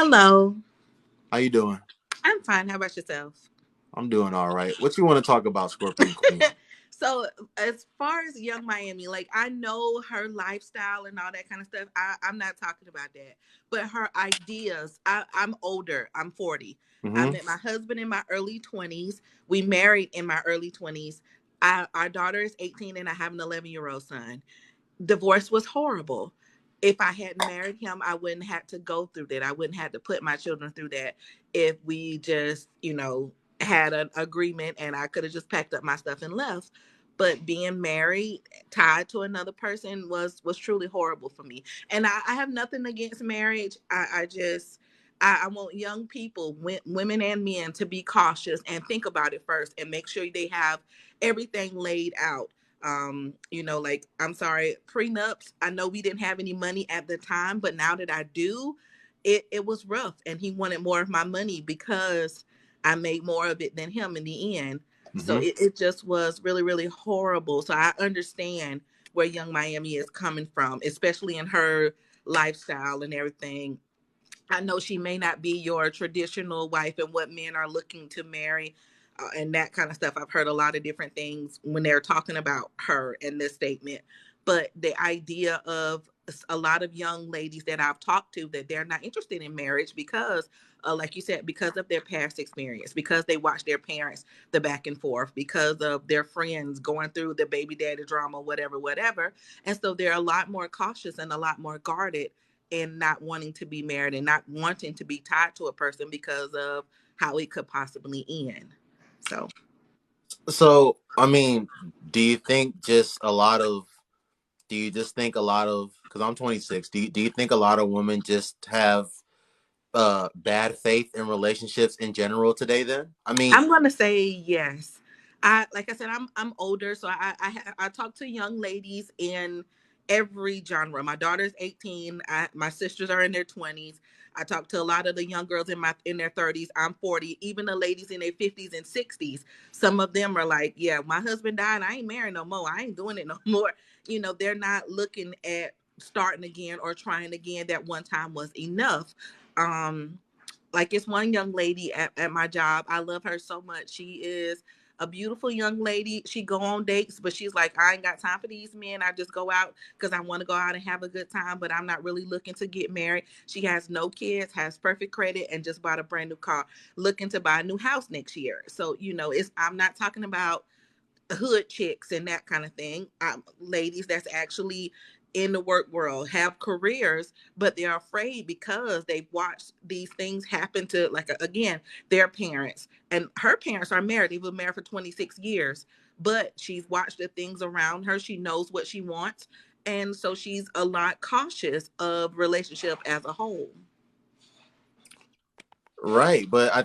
Hello. How you doing? I'm fine. How about yourself? I'm doing all right. What you want to talk about, Scorpion Queen? So, as far as Young Miami, like I know her lifestyle and all that kind of stuff. I'm not talking about that, but her ideas. I'm older. I'm 40. I Mm-hmm. met my husband in my early 20s. We married in my early 20s. Our daughter is 18, and I have an 11-year-old son. Divorce was horrible. If I hadn't married him, I wouldn't have to go through that. I wouldn't have to put my children through that if we just, had an agreement and I could have just packed up my stuff and left. But being married, tied to another person was truly horrible for me. And I have nothing against marriage. I want young people, women and men, to be cautious and think about it first and make sure they have everything laid out. Like, I'm sorry, prenups, I know we didn't have any money at the time, but now that I do, it was rough, and he wanted more of my money because I made more of it than him in the end. So Mm-hmm. it just was really, really horrible. So I understand where Young Miami is coming from, especially in her lifestyle and everything. I know she may not be your traditional wife and what men are looking to marry, and that kind of stuff. I've heard a lot of different things when they're talking about her in this statement. But the idea of a lot of young ladies that I've talked to, that they're not interested in marriage because, like you said, because of their past experience, because they watched their parents, the back and forth, because of their friends going through the baby daddy drama, whatever, whatever. And so they're a lot more cautious and a lot more guarded and not wanting to be married and not wanting to be tied to a person because of how it could possibly end. So So, I mean, do you think just a lot of, do you just think a lot of, because I'm 26, do you think a lot of women just have bad faith in relationships in general today then? I mean, I'm gonna say yes. I like I said, I'm older, so I talk to young ladies in every genre. My daughter's 18. My sisters are in their 20s. I talk to a lot of the young girls in their 30s. I'm 40. Even the ladies in their 50s and 60s. Some of them are like, yeah, my husband died. I ain't married no more. I ain't doing it no more. They're not looking at starting again or trying again. That one time was enough. Um, like, it's one young lady at my job. I love her so much. She is a beautiful young lady. She go on dates, but she's like, I ain't got time for these men. I just go out because I want to go out and have a good time, but I'm not really looking to get married. She has no kids, has perfect credit, and just bought a brand new car, looking to buy a new house next year. So, it's I'm not talking about hood chicks and that kind of thing. Ladies that's actually in the work world, have careers, but they're afraid because they've watched these things happen to, like, again, their parents. And her parents are married. They've been married for 26 years, but she's watched the things around her. She knows what she wants. And so she's a lot cautious of relationship as a whole. right, but I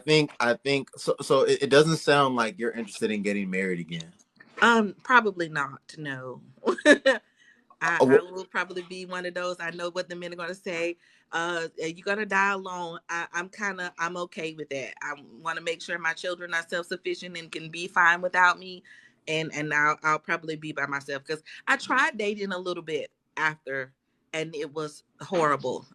think so. So it doesn't sound like you're interested in getting married again. Probably not. No. I Uh, will probably be one of those. I know what the men are going to say. You're going to die alone. I'm okay with that. I want to make sure my children are self sufficient and can be fine without me. And I'll probably be by myself because I tried dating a little bit after, and it was horrible.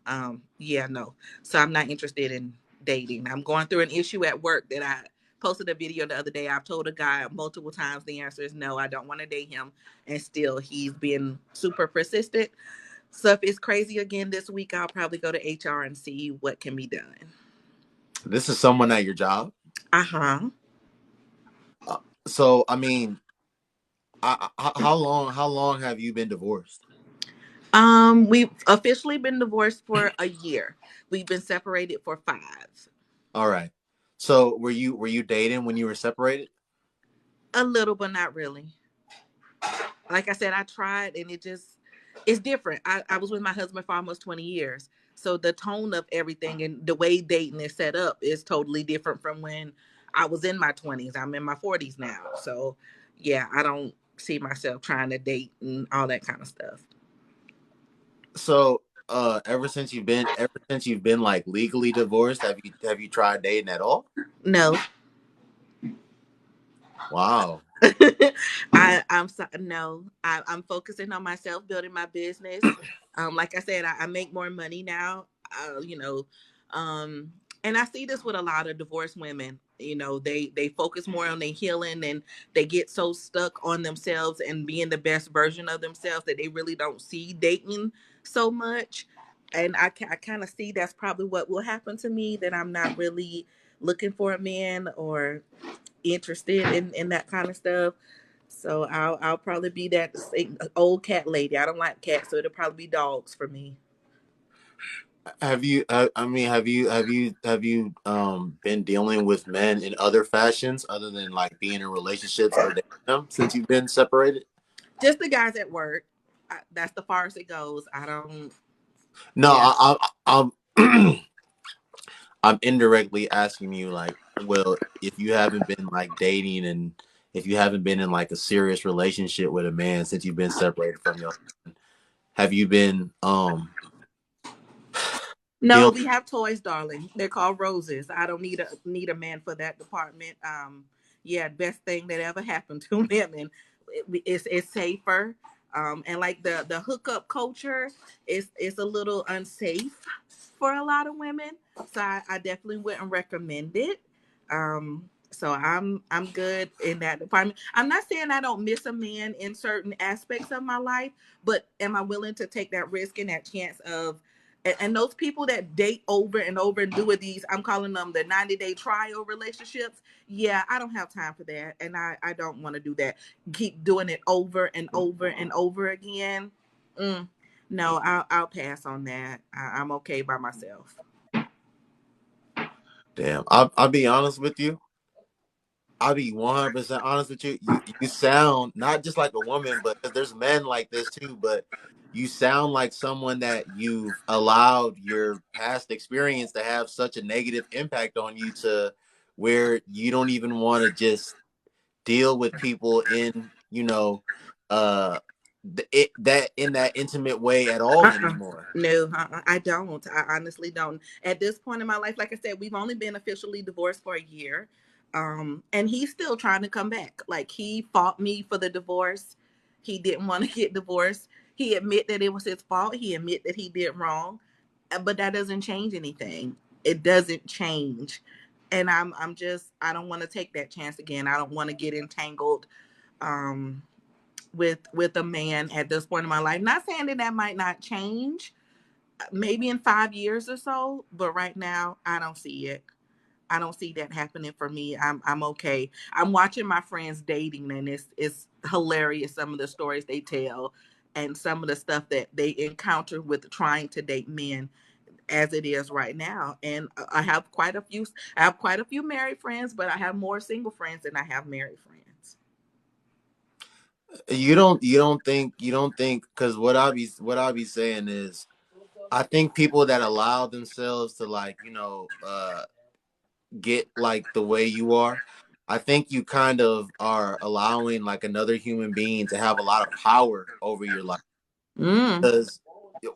Yeah, no. So I'm not interested in dating. I'm going through an issue at work that I posted a video the other day. I've told a guy multiple times the answer is no, I don't want to date him, and still he's been super persistent. So if it's crazy again this week, I'll probably go to HR and see what can be done. this is someone at your job. Uh-huh. So I mean, how long have you been divorced? We've officially been divorced for a year. We've been separated for 5. All right. So were you dating when you were separated? A little, but not really. Like I said, I tried, and it's different. I was with my husband for almost 20 years. So the tone of everything and the way dating is set up is totally different from when I was in my 20s. I'm in my 40s now. So yeah, I don't see myself trying to date and all that kind of stuff. So ever since you've been like legally divorced, have you tried dating at all? No. Wow. I'm so, no. I'm focusing on myself, building my business. Like I said, I make more money now. You know, And I see this with a lot of divorced women. You know, they focus more on their healing, and they get so stuck on themselves and being the best version of themselves that they really don't see dating so much. And I kind of see that's probably what will happen to me, that I'm not really looking for a man or interested in that kind of stuff. So I'll probably be that old cat lady. I don't like cats, so it'll probably be dogs for me. Have you? I mean, have you been dealing with men in other fashions other than like being in relationships or dating them since you've been separated? Just the guys at work. That's the farthest it goes. I don't. No, Yeah. I'm I'm indirectly asking you like, well, if you haven't been like dating and if you haven't been in like a serious relationship with a man since you've been separated from your, have you been No, deal? we have toys, darling. They're called roses. I don't need a man for that department. Yeah, best thing that ever happened to women. It's safer. And like the hookup culture is a little unsafe for a lot of women. So I definitely wouldn't recommend it. So I'm good in that department. I'm not saying I don't miss a man in certain aspects of my life, but am I willing to take that risk and that chance of, and those people that date over and over and do it, these, I'm calling them the 90-day trial relationships. Yeah, I don't have time for that. And I don't want to do that. Keep doing it over and over and over again. Mm, no, I'll pass on that. I'm okay by myself. Damn, I'll be honest with you. I'll be 100% honest with you. You sound not just like a woman, but 'cause there's men like this too. But you sound like someone that you've allowed your past experience to have such a negative impact on you to where you don't even want to just deal with people in that in that intimate way at all Uh-uh. anymore. No, I don't. I honestly don't. At this point in my life, like I said, we've only been officially divorced for a year. And he's still trying to come back. Like, he fought me for the divorce. He didn't want to get divorced. He admit that it was his fault. He admit that he did wrong. But that doesn't change anything. It doesn't change. And I'm just, I don't want to take that chance again. I don't want to get entangled um with a man at this point in my life. Not saying that that might not change, maybe in 5 years or so, but right now I don't see it. I don't see that happening for me. I'm okay. I'm watching my friends dating, and it's hilarious, some of the stories they tell and some of the stuff that they encounter with trying to date men as it is right now. And I have quite a few married friends, but I have more single friends than I have married friends. You don't think because what I'll be saying is I think people that allow themselves to like get like the way you are, I think you kind of are allowing like another human being to have a lot of power over your life. Mm. Because,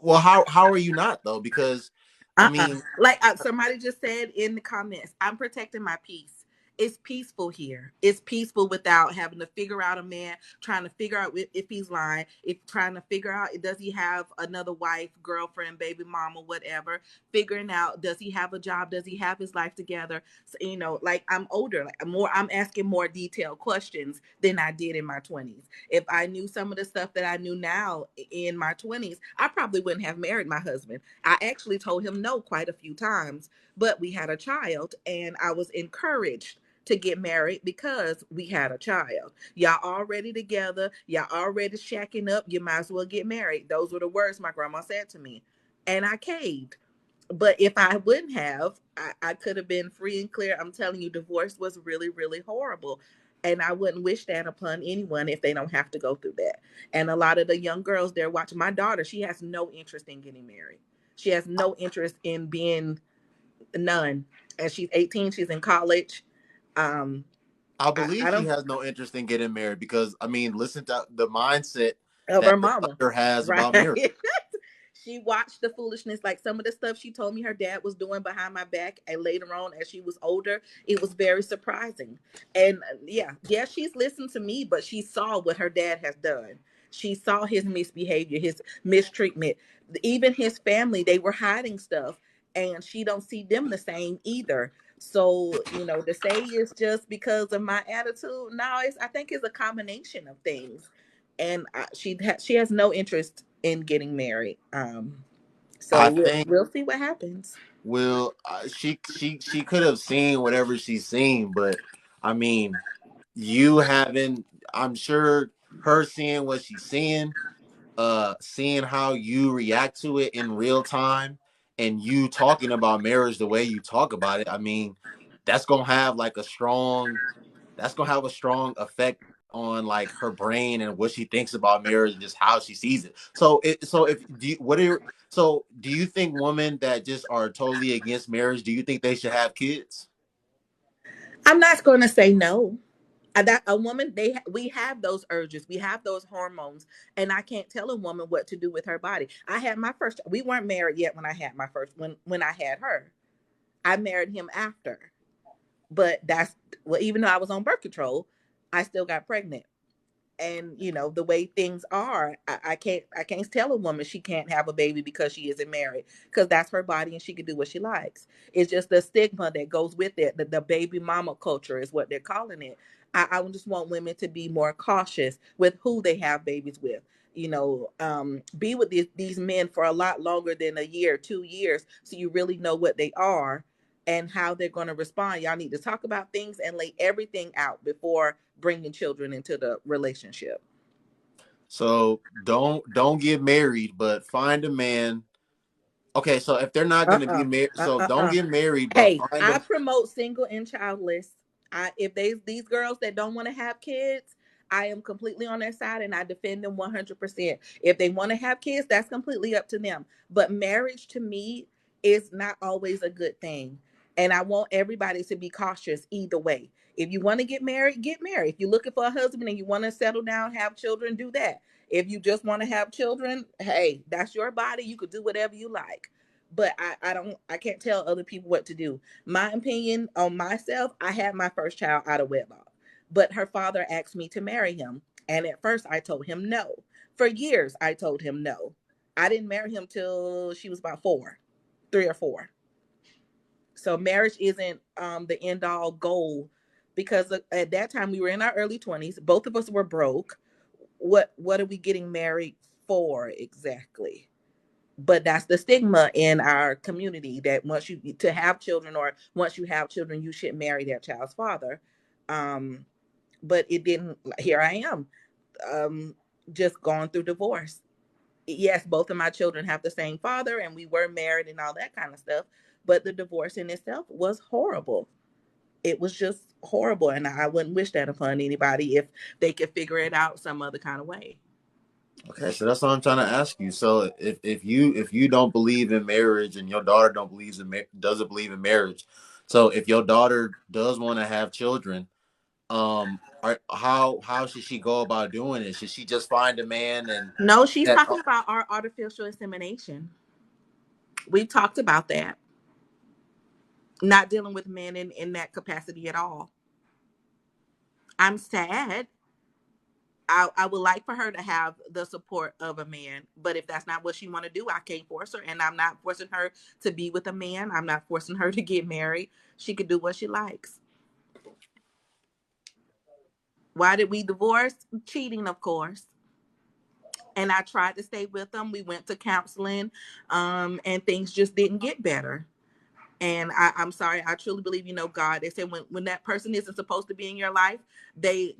well, how are you not though? Because I mean, Like somebody just said in the comments, I'm protecting my peace. It's peaceful here. It's peaceful without having to figure out a man, trying to figure out if he's lying, if trying to figure out does he have another wife, girlfriend, baby mama, whatever. Figuring out, does he have a job? Does he have his life together? So, like, I'm older, like I'm asking more detailed questions than I did in my 20s. If I knew some of the stuff that I knew now in my 20s, I probably wouldn't have married my husband. I actually told him no quite a few times, but we had a child, and I was encouraged to get married because we had a child. Y'all already together, y'all already shacking up, you might as well get married. Those were the words my grandma said to me. And I caved. But if I wouldn't have, I could have been free and clear. I'm telling you, divorce was really, really horrible. And I wouldn't wish that upon anyone if they don't have to go through that. And a lot of the young girls they're watching, my daughter, she has no interest in getting married. She has no interest in being, none. And she's 18, she's in college. Um, I I believe she don't, has no interest in getting married because I mean, listen to the mindset of that her her mama, mother has about marriage. right? She watched the foolishness, like some of the stuff she told me her dad was doing behind my back, and later on, as she was older, it was very surprising. And yeah, she's listened to me, but she saw what her dad has done. She saw his misbehavior, his mistreatment. Even his family, they were hiding stuff. and she don't see them the same either. So, to say it's just because of my attitude, no, I think it's a combination of things. And she has no interest in getting married. So I we'll think we'll see what happens. she could have seen whatever she's seen, but I mean, you haven't. I'm sure her seeing what she's seeing, seeing how you react to it in real time, and you talking about marriage the way you talk about it. I mean, that's gonna have like a strong. That's gonna have a strong effect on like her brain and what she thinks about marriage and just how she sees it. So if do you, what are so do you think women that just are totally against marriage, do you think they should have kids? I'm not going to say no. That a woman, we have those urges, we have those hormones, and I can't tell a woman what to do with her body. I had my first. We weren't married yet when I had my first. When I had her, I married him after. But that's well, even though I was on birth control, I still got pregnant. And the way things are, I can't tell a woman she can't have a baby because she isn't married, because that's her body and she can do what she likes. It's just the stigma that goes with it. The baby mama culture is what they're calling it. I just want women to be more cautious with who they have babies with. Be with these men for a lot longer than a year, 2 years, so you really know what they are and how they're going to respond. Y'all need to talk about things and lay everything out before bringing children into the relationship. So don't get married, but find a man. Okay, so if they're not gonna be Uh-uh. married, so don't Uh-uh. get married, but Hey, find I them. promote single and childless. If these girls that don't want to have kids, I am completely on their side and I defend them 100%. If they want to have kids, that's completely up to them. But marriage to me is not always a good thing. And I want everybody to be cautious either way. If you want to get married, get married. If you're looking for a husband and you want to settle down, have children, do that. If you just want to have children, hey, that's your body. You could do whatever you like. But I can't tell other people what to do. My opinion on myself, I had my first child out of wedlock, but her father asked me to marry him, and at first I told him no. For years I told him no. I didn't marry him till she was about 3 or 4. So marriage isn't the end all goal, because at that time we were in our early 20s. Both of us were broke. What are we getting married for exactly? But that's the stigma in our community, that once you to have children, or once you have children, you should marry that child's father. Um but it didn't. Here I am, um just going through divorce. Yes, both of my children have the same father and we were married and all that kind of stuff, but the divorce in itself was horrible. It was just horrible, and I wouldn't wish that upon anybody if they could figure it out some other kind of way. Okay, so that's what I'm trying to ask you. So if you don't believe in marriage and your daughter don't believes in doesn't believe in marriage, so if your daughter does want to have children, how should she go about doing it? Should she just find a man and No, she's that? talking about our artificial insemination. We've talked about that. Not dealing with men in that capacity at all. I'm sad. I would like for her to have the support of a man, but if that's not what she want to do, I can't force her, and I'm not forcing her to be with a man. I'm not forcing her to get married. She could do what she likes. Why did we divorce? Cheating, of course. And I tried to stay with them. We went to counseling, and things just didn't get better. And I'm sorry, I truly believe, God. They say when that person isn't supposed to be in your life, they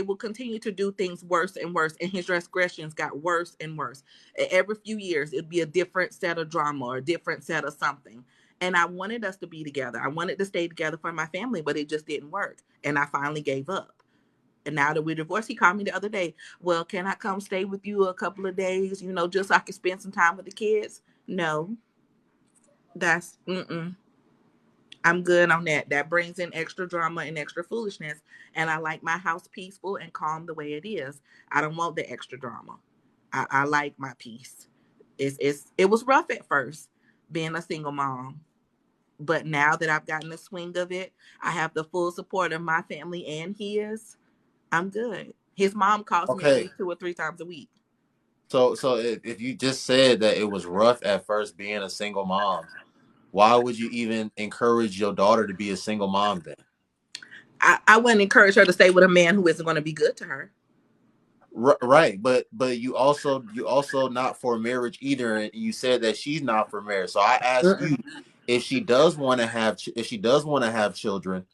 will continue to do things worse and worse. And his transgressions got worse and worse. Every few years, it'd be a different set of drama or a different set of something. And I wanted us to be together. I wanted to stay together for my family, but it just didn't work. And I finally gave up. And now that we're divorced, he called me the other day. Well, can I come stay with you a couple of days, just so I can spend some time with the kids? No, that's I'm good on that. That brings in extra drama and extra foolishness. And I like my house peaceful and calm the way it is. I don't want the extra drama. I like my peace. It was rough at first being a single mom. But now that I've gotten the swing of it, I have the full support of my family and his. I'm good. His mom calls me at Okay, least 2 or 3 times a week. so if you just said that it was rough at first being a single mom, why would you even encourage your daughter to be a single mom then? I wouldn't encourage her to stay with a man who isn't going to be good to her. Right, but you also not for marriage either, and you said that she's not for marriage. So I ask you, Mm-mm. if she does want to have children,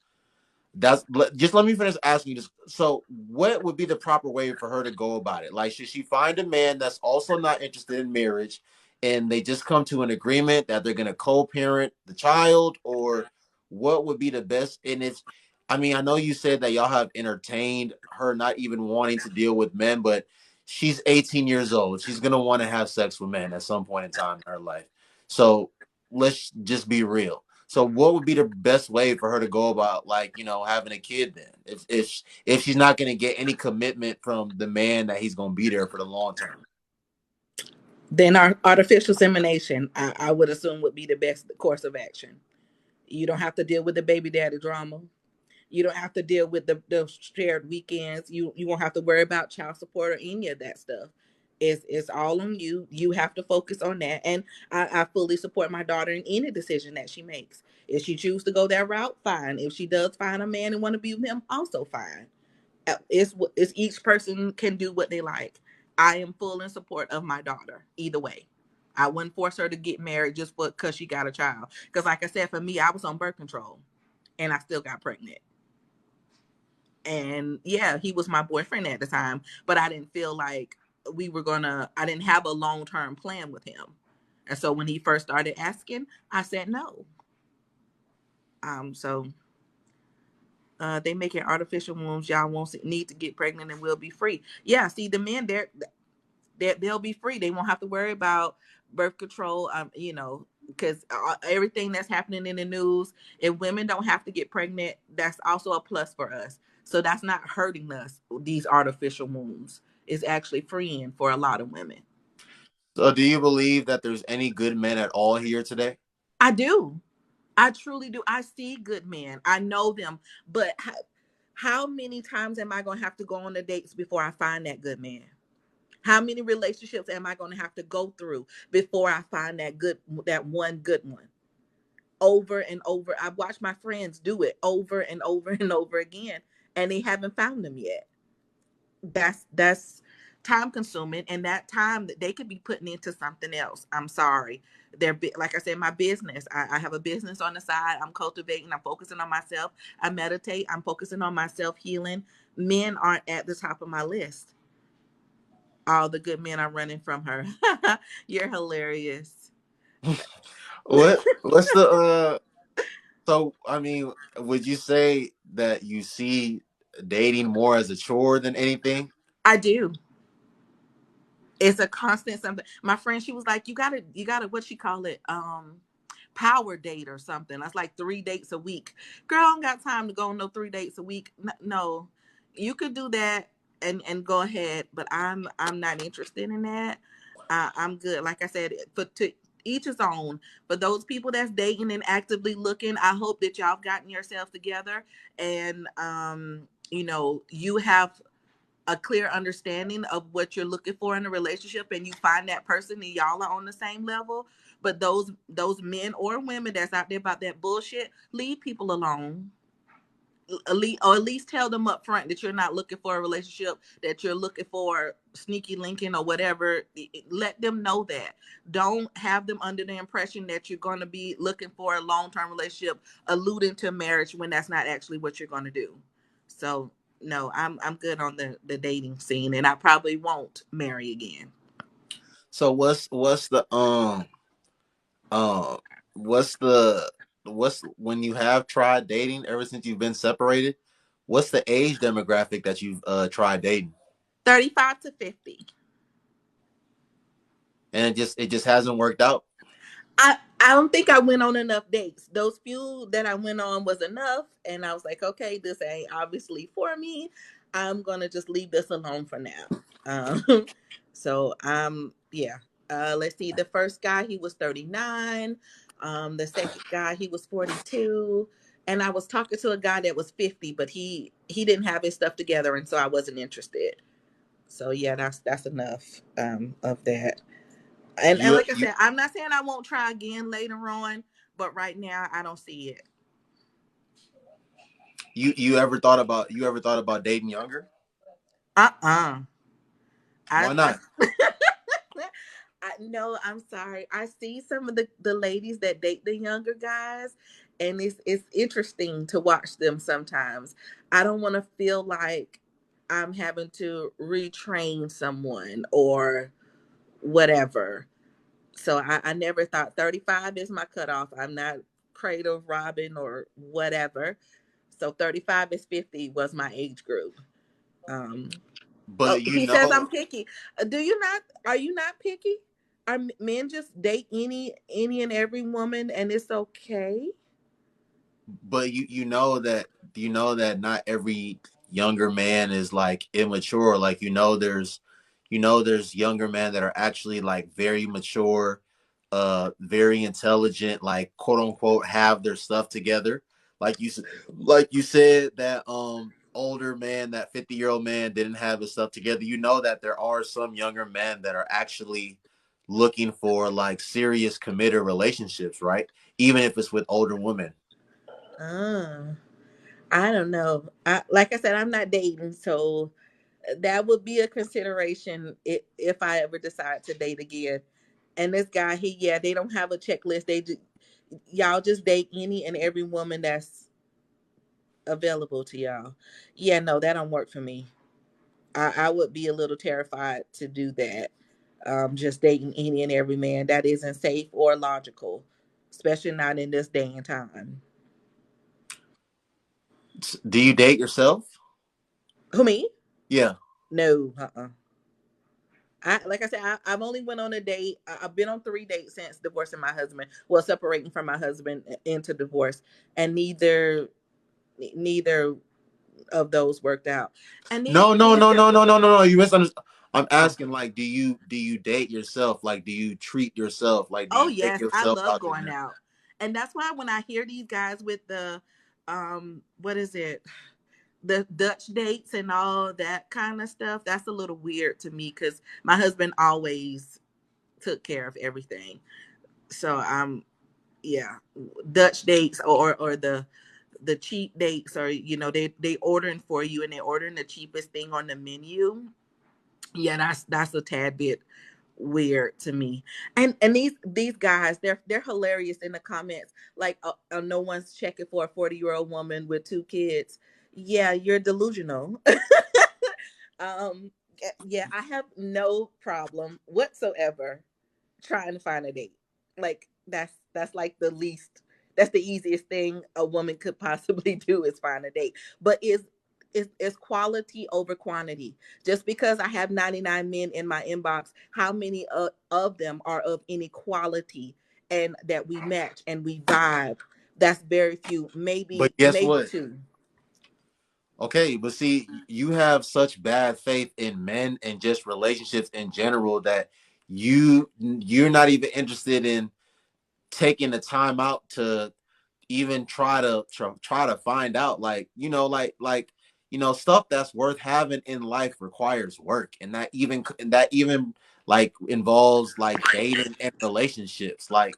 just let me finish asking you this. So, what would be the proper way for her to go about it? Like, should she find a man that's also not interested in marriage, and they just come to an agreement that they're going to co-parent the child, or what would be the best? And if, I mean, I know you said that y'all have entertained her not even wanting to deal with men, but she's 18 years old. She's going to want to have sex with men at some point in time in her life. So, let's just be real. So what would be the best way for her to go about, like, having a kid then? If she's not going to get any commitment from the man that he's going to be there for the long term. Then our artificial insemination, I would assume, would be the best course of action. You don't have to deal with the baby daddy drama. You don't have to deal with the shared weekends. You won't have to worry about child support or any of that stuff. It's all on you. You have to focus on that. And I fully support my daughter in any decision that she makes. If she chooses to go that route, fine. If she does find a man and want to be with him, also fine. It's each person can do what they like. I am full in support of my daughter either way. I wouldn't force her to get married just because she got a child. Because like I said, for me, I was on birth control and I still got pregnant. And yeah, he was my boyfriend at the time, but I didn't feel like I didn't have a long-term plan with him. And so when he first started asking, I said no. So they making artificial wombs. Y'all won't need to get pregnant and we'll be free. Yeah, see the men they'll be free. They won't have to worry about birth control. Because everything that's happening in the news, if women don't have to get pregnant, that's also a plus for us. So that's not hurting us. These artificial wombs is actually freeing for a lot of women. So do you believe that there's any good men at all here today? I do. I truly do. I see good men. I know them, but how many times am I going to have to go on the dates before I find that good man? How many relationships am I going to have to go through before I find that one good one? Over and over. I've watched my friends do it over and over and over again, and they haven't found them yet. That's time consuming, and that time that they could be putting into something else. I'm sorry. Like I said, my business. I have a business on the side. I'm cultivating. I'm focusing on myself. I meditate. I'm focusing on myself healing. Men aren't at the top of my list. All the good men are running from her. You're hilarious. What's the so I mean, would you say that you see dating more as a chore than anything? I do. It's a constant something. My friend, she was like, you gotta, what she call it? Power date or something. That's like 3 dates a week. Girl, I don't got time to go on no 3 dates a week. No, you could do that and go ahead, but I'm not interested in that. I'm good. Like I said, for to each his own. For those people that's dating and actively looking, I hope that y'all have gotten yourself together and you have a clear understanding of what you're looking for in a relationship and you find that person and y'all are on the same level. But those men or women that's out there about that bullshit, leave people alone. Or at least tell them up front that you're not looking for a relationship, that you're looking for sneaky linking or whatever. Let them know that. Don't have them under the impression that you're going to be looking for a long-term relationship, alluding to marriage when that's not actually what you're going to do. So no, I'm good on the dating scene, and I probably won't marry again. So what's the um what's the what's when you have tried dating ever since you've been separated? What's the age demographic that you've tried dating? 35 to 50. And it just hasn't worked out. I don't think I went on enough dates. Those few that I went on was enough, and I was like, okay, this ain't obviously for me. I'm gonna just leave this alone for now. Um, so yeah. Let's see. The first guy, he was 39. The second guy, he was 42. And I was talking to a guy that was 50, but he didn't have his stuff together, and so I wasn't interested. So yeah, that's enough of that. And You like I said, I'm not saying I won't try again later on, but right now I don't see it. you ever thought about dating younger? Uh-uh. Why I not? I no, I'm sorry. I see some of the ladies that date the younger guys, and it's interesting to watch them sometimes. I don't want to feel like I'm having to retrain someone or whatever. So I never thought 35 is my cutoff. I'm not cradle robbing or whatever. So 35 is 50 was my age group. Um, oh, But you he says know, I'm picky. Do you not? Are you not picky? Are men just date any and every woman and it's okay? but you know that not every younger man is like immature. Like there's younger men that are actually like very mature, very intelligent, like quote unquote have their stuff together. Like you said that older man, that 50-year-old man didn't have his stuff together. You know that there are some younger men that are actually looking for like serious committed relationships, right? Even if it's with older women. Uh, I don't know. Like I said, I'm not dating, so that would be a consideration if I ever decide to date again. And this guy, yeah, they don't have a checklist. Y'all just date any and every woman that's available to y'all. Yeah, no, that don't work for me. I would be a little terrified to do that. Just dating any and every man. That isn't safe or logical, especially not in this day and time. Do you date yourself? Who, me? Yeah. No, like I said, I've only went on a date. I've been on 3 dates since divorcing my husband. Well, separating from my husband into divorce, and neither of those worked out. And No, no, these no, no, no, no, no, no. You misunderstand. I'm oh asking, like, do you date yourself? Like, do you treat yourself? Like, do oh you take yes, I yourself love out to going dinner? out, and that's why when I hear these guys with the what is it, the Dutch dates and all that kind of stuff, that's a little weird to me because my husband always took care of everything. So yeah, Dutch dates or the cheap dates, or they ordering for you and they ordering the cheapest thing on the menu. Yeah, that's a tad bit weird to me. And these guys, they're hilarious in the comments. Like, no one's checking for a 40-year-old woman with 2 kids. Yeah, you're delusional. um, yeah, I have no problem whatsoever trying to find a date. Like that's like the least, that's the easiest thing a woman could possibly do is find a date. But is quality over quantity. Just because I have 99 men in my inbox, how many of them are of any quality and that we match and we vibe? That's very few. But guess Maybe what? two. Okay, but see, you have such bad faith in men and just relationships in general that you're not even interested in taking the time out to even try to find out, like, stuff that's worth having in life requires work, and that even like involves like dating and relationships. Like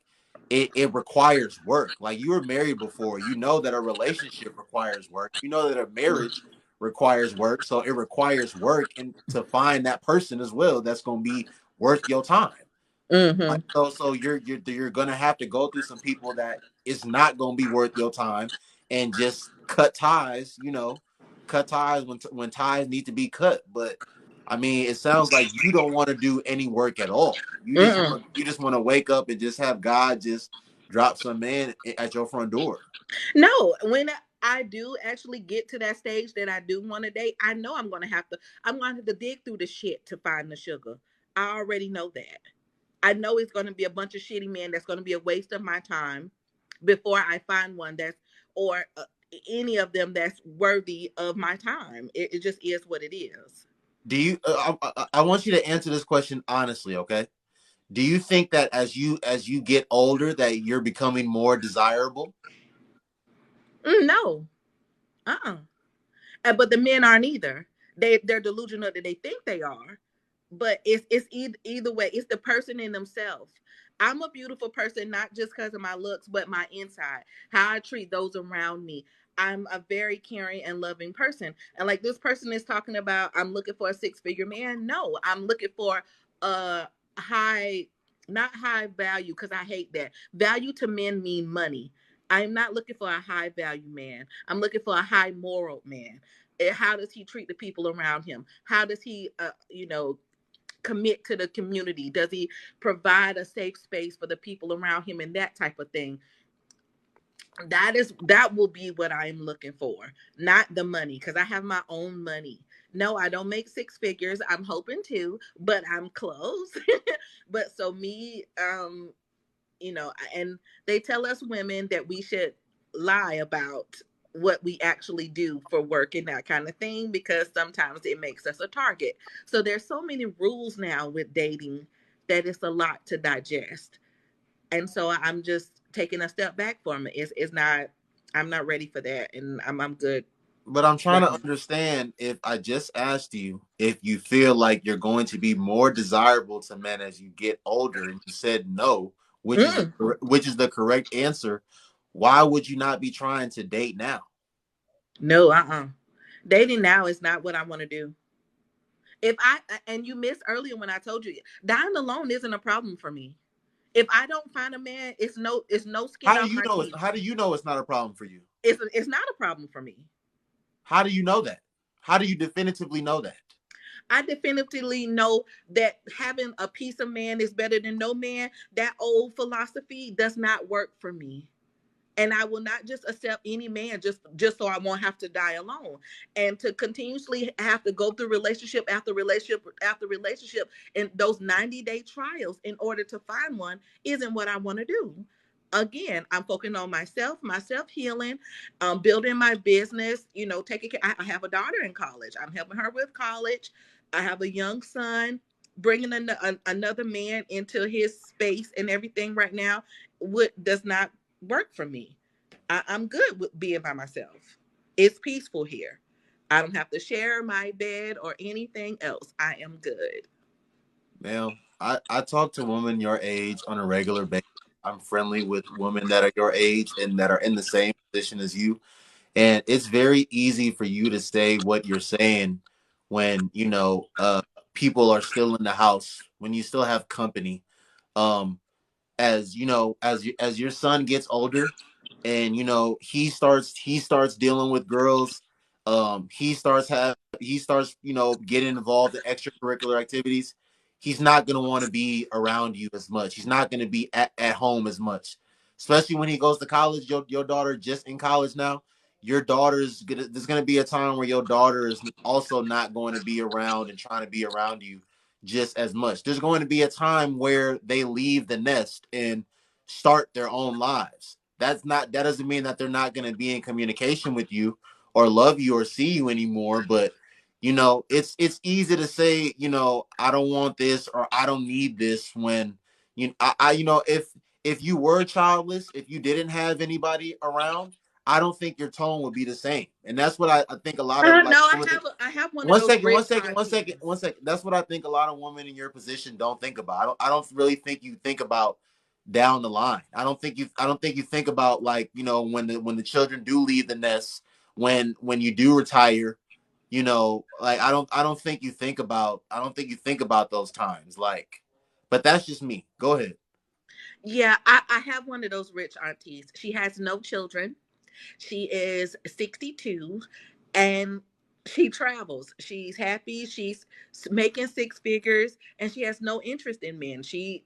it requires work. Like, you were married before, you know that a relationship requires work, you know that a marriage requires work, so it requires work and to find that person as well that's going to be worth your time. Like, Mm-hmm. so you're gonna have to go through some people that it's not gonna be worth your time, and just cut ties. Cut ties when ties need to be cut. But I mean, it sounds like you don't want to do any work at all. Mm-mm. You just want to wake up and just have God just drop some man at your front door. No, when I do actually get to that stage that I do want to date, I know I'm going to have to dig through the shit to find the sugar. I already know that. I know it's going to be a bunch of shitty men that's going to be a waste of my time before I find one or any of them that's worthy of my time. It just is what it is. Do you? I want you to answer this question honestly, okay? Do you think that as you get older that you're becoming more desirable? No. Uh-uh. But the men aren't either. They're delusional that they think they are. but it's either way. It's the person in themselves. I'm a beautiful person, not just because of my looks, but my inside, how I treat those around me. I'm a very caring and loving person. And like this person is talking about, I'm looking for a six-figure man. No, I'm looking for a high, not high value, because I hate that. Value to men mean money. I'm not looking for a high value man. I'm looking for a high moral man. How does he treat the people around him? How does he, commit to the community? Does he provide a safe space for the people around him and that type of thing? That will be what I'm looking for, not the money, because I have my own money. No, I don't make six figures. I'm hoping to, but I'm close. But so me, and they tell us women that we should lie about what we actually do for work and that kind of thing, because sometimes it makes us a target. So there's so many rules now with dating that it's a lot to digest. And so I'm just taking a step back from it. It's not, I'm not ready for that, and I'm good. But I'm trying Right. to understand, if I just asked you if you feel like you're going to be more desirable to men as you get older, and you said no, Mm, which is the correct answer. Why would you not be trying to date now? no, dating now is not what I want to do. If I and you missed earlier when I told you, dying alone isn't a problem for me. If I don't find a man, it's no skin How do off you my know it's teeth. how do you know it's not a problem for you? It's not a problem for me. How do you know that? How do you definitively know that? I definitively know that having a piece of man is better than no man. That old philosophy does not work for me. And I will not just accept any man just so I won't have to die alone, and to continuously have to go through relationship after relationship after relationship and those 90-day trials in order to find one isn't what I want to do. Again, I'm focusing on myself, my self healing, building my business. Taking care. I have a daughter in college. I'm helping her with college. I have a young son. Bringing another man into his space and everything right now does not work for me. I'm good with being by myself. It's peaceful here. I don't have to share my bed or anything else. I am good. Now, I talk to women your age on a regular basis. I'm friendly with women that are your age and that are in the same position as you. And it's very easy for you to say what you're saying when, people are still in the house, when you still have company. Um, as you know, as your son gets older, and he starts dealing with girls, he starts getting involved in extracurricular activities. He's not going to want to be around you as much. He's not going to be at home as much, especially when he goes to college. Your daughter just in college now. There's going to be a time where your daughter is also not going to be around and trying to be around you just as much. There's going to be a time where they leave the nest and start their own lives. That doesn't mean that they're not going to be in communication with you or love you or see you anymore, but it's easy to say, I don't want this or I don't need this when if you were childless, if you didn't have anybody around, I don't think your tone would be the same. And that's what I think a lot of No, like I have one of one those second, one rich second, one aunties. second, one second. That's what I think a lot of women in your position don't think about. I don't really think you think about down the line. I don't think you think about, like, when the children do leave the nest, when you do retire, like I don't think you think about those times, like, but that's just me. Go ahead. Yeah, I have one of those rich aunties. She has no children. She is 62 and she travels. She's happy. She's making six figures and she has no interest in men. She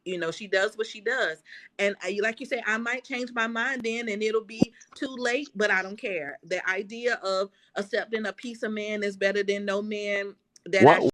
does what she does. And like you say, I might change my mind then and it'll be too late, but I don't care. The idea of accepting a piece of man is better than no man that I What